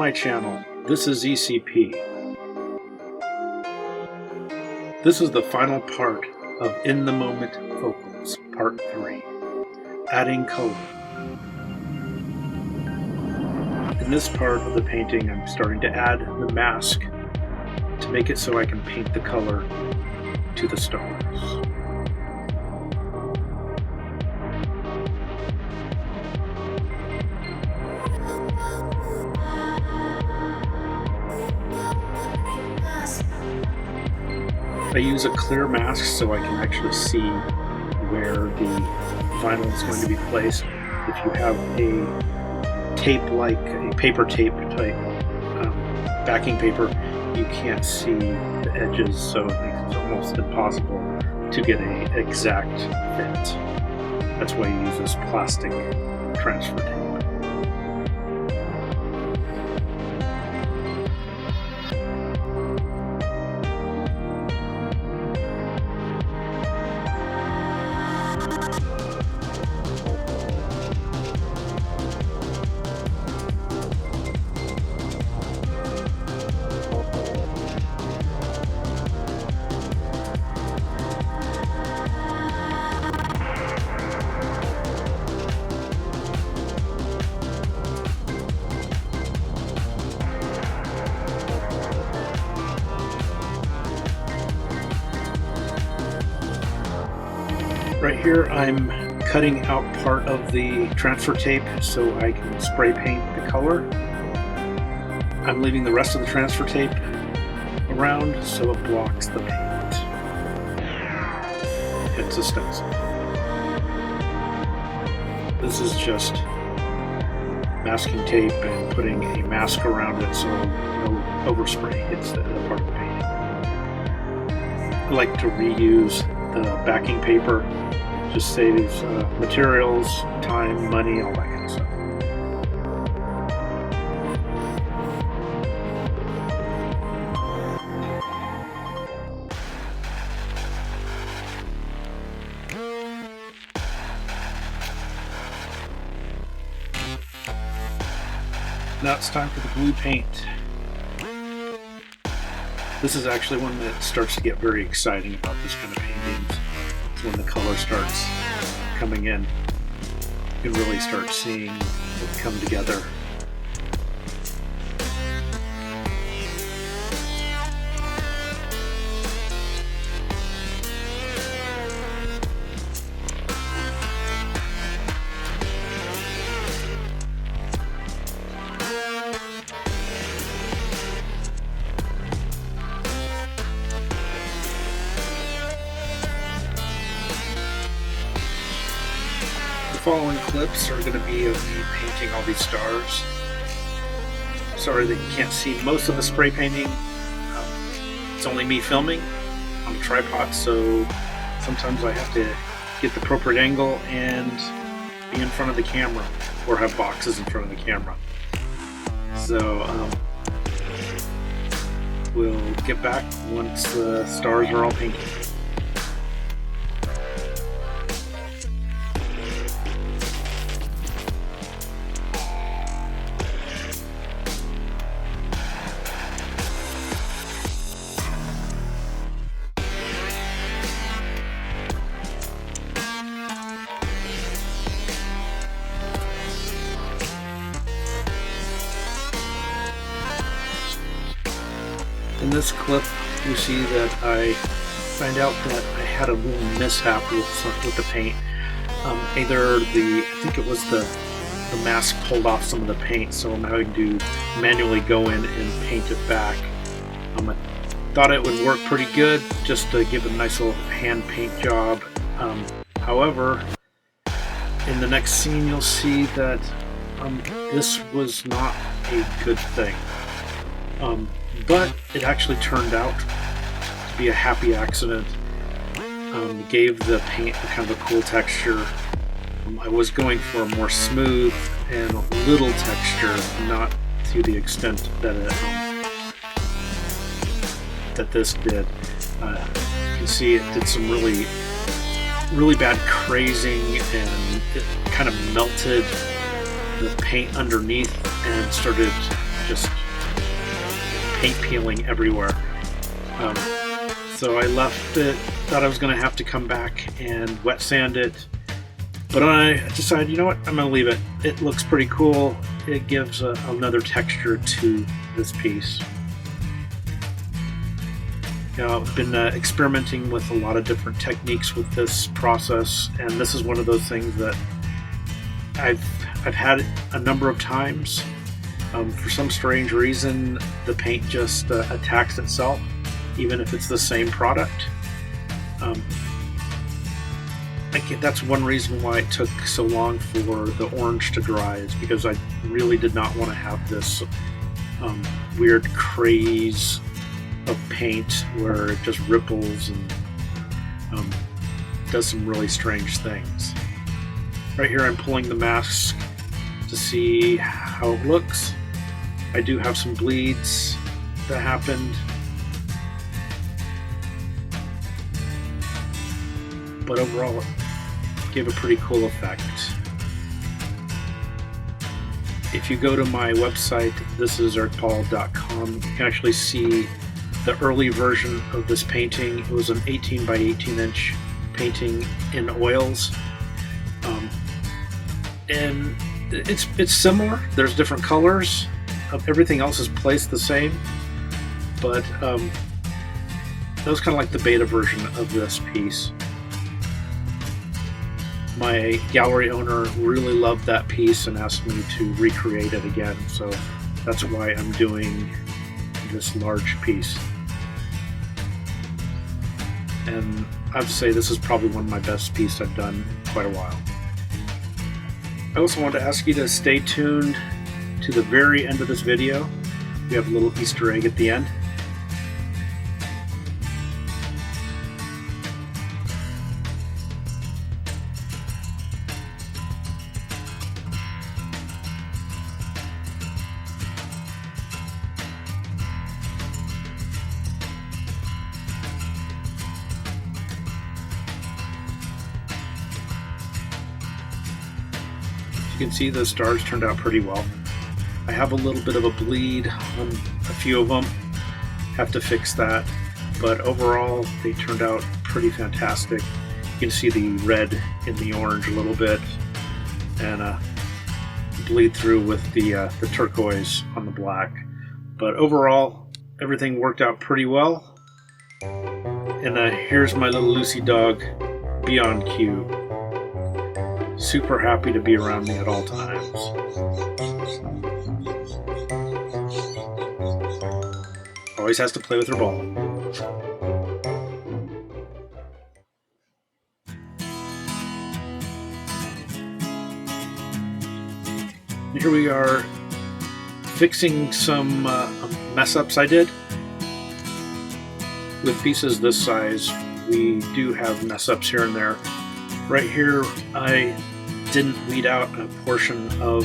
my channel. This is ECP. This is the final part of In the Moment Focals, Part 3, Adding Color. In this part of the painting, I'm starting to add the mask to make it so I can paint the color to the stars. I use a clear mask so I can actually see where the vinyl is going to be placed. If you have a tape, like a paper tape type backing paper, you can't see the edges, so it makes it almost impossible to get an exact fit. That's why you use this plastic transfer tape. Right here I'm cutting out part of the transfer tape so I can spray paint the color. I'm leaving the rest of the transfer tape around so it blocks the paint. It's a stencil. This is just masking tape and putting a mask around it so no overspray hits the part of the painting. I like to reuse the backing paper. Just saves materials, time, money, all that kind of stuff. Now it's time for the blue paint. This is actually one that starts to get very exciting about this kind of paintings. When the color starts coming in, you can really start seeing it come together. The following clips are going to be of me painting all these stars. Sorry that you can't see most of the spray painting. It's only me filming on a tripod, so sometimes I have to get the appropriate angle and be in front of the camera, or have boxes in front of the camera. So we'll get back once the stars are all painted. In this clip, you see that I find out that I had a little mishap with the paint. Either I think it was the mask pulled off some of the paint, so I'm having to manually go in and paint it back. I thought it would work pretty good, just to give it a nice little hand paint job. However, in the next scene you'll see that this was not a good thing. But it actually turned out to be a happy accident. It gave the paint a kind of a cool texture. I was going for a more smooth and little texture, not to the extent that that this did. You can see it did some really bad crazing, and it kind of melted the paint underneath and started just paint peeling everywhere. So I left it, thought I was going to have to come back and wet sand it, but I decided, you know what, I'm going to leave it. It looks pretty cool. It gives another texture to this piece. You know, I've been experimenting with a lot of different techniques with this process, and this is one of those things that I've had it a number of times. For some strange reason, the paint just attacks itself, even if it's the same product. That's one reason why it took so long for the orange to dry, is because I really did not want to have this weird craze of paint where it just ripples and does some really strange things. Right here I'm pulling the mask to see how it looks. I do have some bleeds that happened, but overall it gave a pretty cool effect. If you go to my website, thisiserichpaul.com, you can actually see the early version of this painting. It was an 18 by 18 inch painting in oils, and it's similar. There's different colors. Everything else is placed the same, but that was kind of like the beta version of this piece. My gallery owner really loved that piece and asked me to recreate it again, so that's why I'm doing this large piece. And I have to say, this is probably one of my best pieces I've done in quite a while. I also want to ask you to stay tuned to the very end of this video. We have a little Easter egg at the end. You can see the stars turned out pretty well. I have a little bit of a bleed on a few of them, have to fix that, but overall they turned out pretty fantastic. You can see the red in the orange a little bit, and bleed through with the turquoise on the black. But overall, everything worked out pretty well. And here's my little Lucy dog, beyond cute. Super happy to be around me at all times. Always has to play with her ball. Here we are fixing some mess ups I did. With pieces this size, we do have mess ups here and there. Right here, I didn't weed out a portion of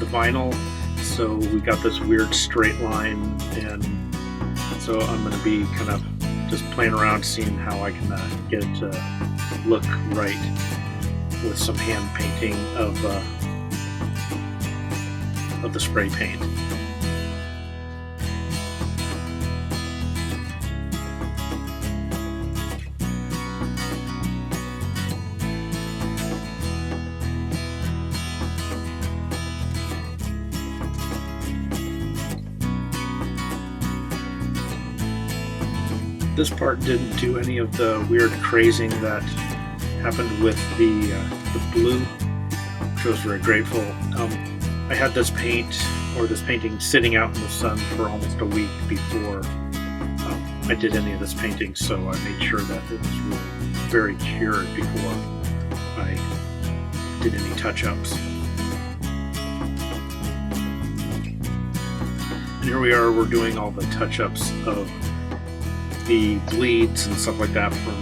the vinyl, so we got this weird straight line, and so I'm going to be kind of just playing around, seeing how I can get it to look right with some hand painting of the spray paint. This part didn't do any of the weird crazing that happened with the blue, which I was very grateful. I had this painting sitting out in the sun for almost a week before I did any of this painting, so I made sure that it was really very cured before I did any touch-ups. And here we are, we're doing all the touch-ups of the bleeds and stuff like that from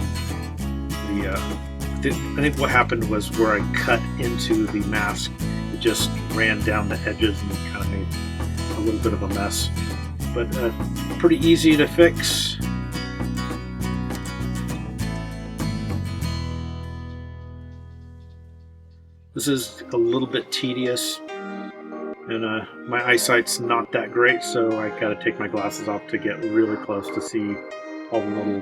the I think what happened was where I cut into the mask, it just ran down the edges and kind of made a little bit of a mess, but pretty easy to fix. This is a little bit tedious, And my eyesight's not that great, so I gotta take my glasses off to get really close to see all the little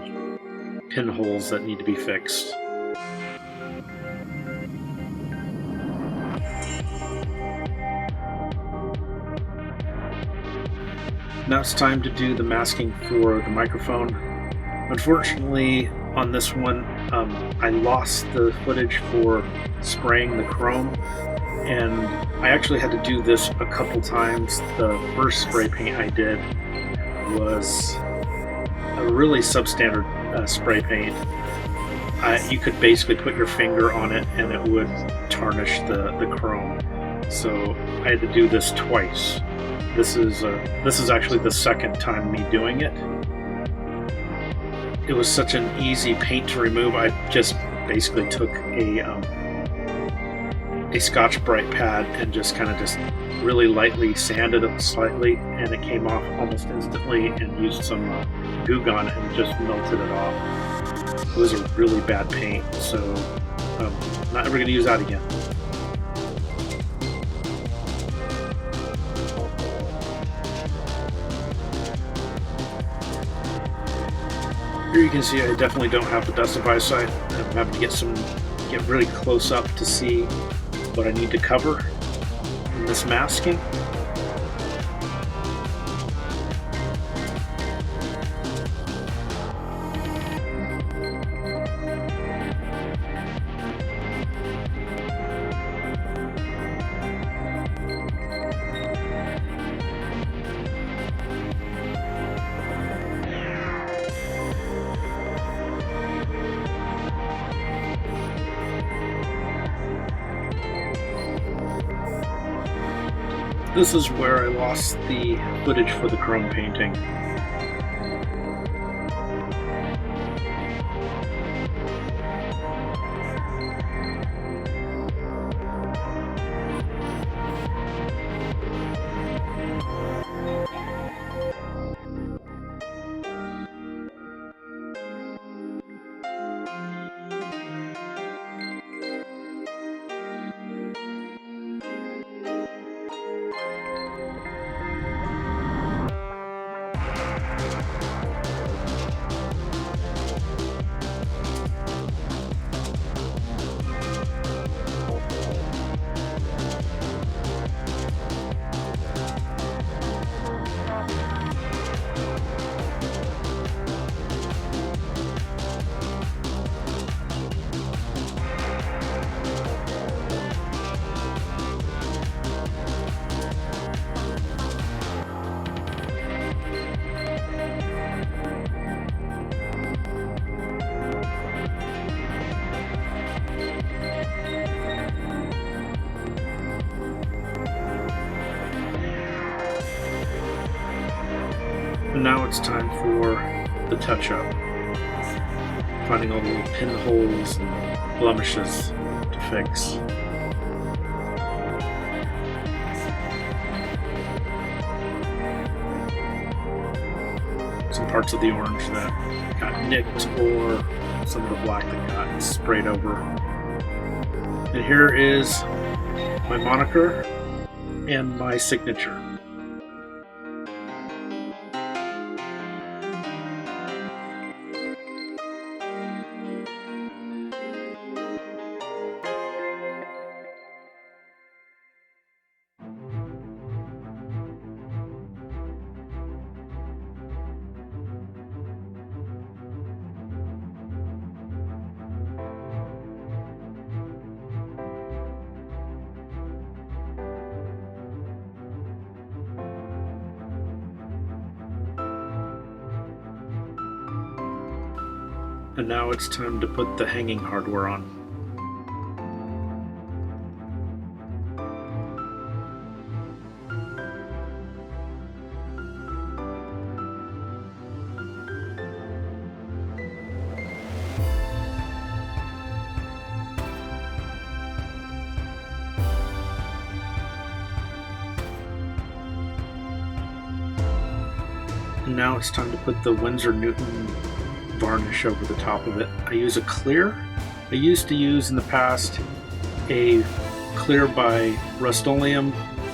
pinholes that need to be fixed. Now it's time to do the masking for the microphone. Unfortunately, on this one, I lost the footage for spraying the chrome, and I actually had to do this a couple times. The first spray paint I did was a really substandard spray paint. You could basically put your finger on it and it would tarnish the chrome. So I had to do this twice. This is actually the second time me doing it. It was such an easy paint to remove. I just basically took a Scotch-Brite pad and just really lightly sanded it slightly, and it came off almost instantly, and used some Goo Gone and just melted it off. It was a really bad paint, so not ever going to use that again. Here you can see I definitely don't have the best of eyesight. I'm having to get really close up to see what I need to cover in this masking. This is where I lost the footage for the chrome painting. And now it's time for the touch-up. Finding all the little pinholes and blemishes to fix. Some parts of the orange that got nicked, or some of the black that got sprayed over. And here is my moniker and my signature. And now it's time to put the hanging hardware on. And now it's time to put the Winsor Newton varnish over the top of it. I use a clear. I used to use in the past a clear by Rust-Oleum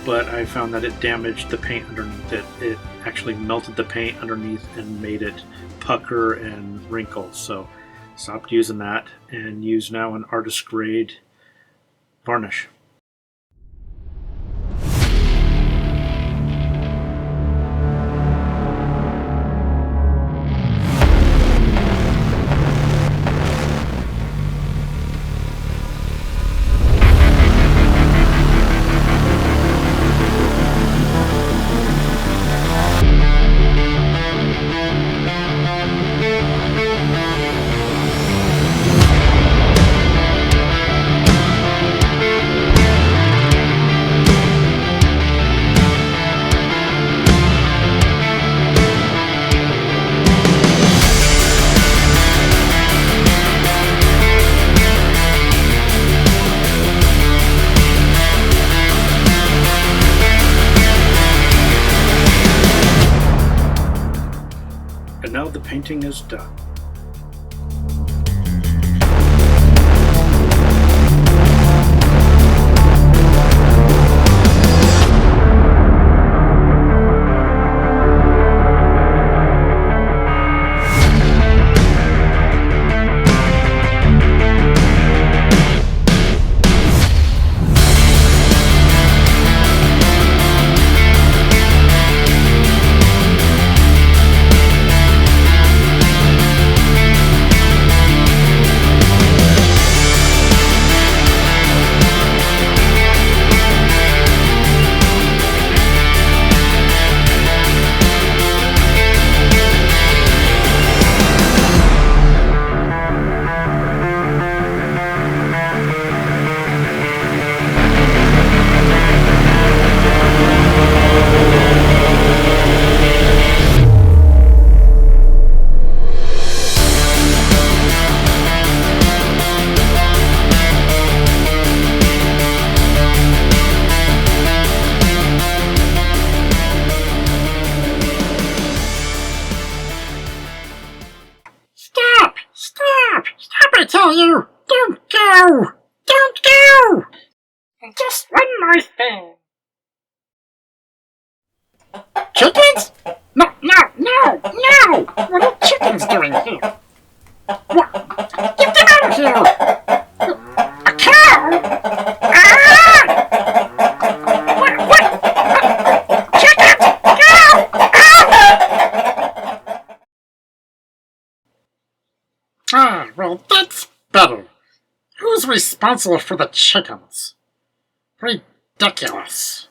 but I found that it damaged the paint underneath it. It actually melted the paint underneath and made it pucker and wrinkle. So stopped using that and use now an artist grade varnish. And now the painting is done. Stop, I tell you! Don't go! Don't go! And just one more thing. Chickens? No! What are chickens doing here? What? Get them out of here! A cow? Ah! What? Chickens! Cow! Ah, well, that's better. Who's responsible for the chickens? Ridiculous.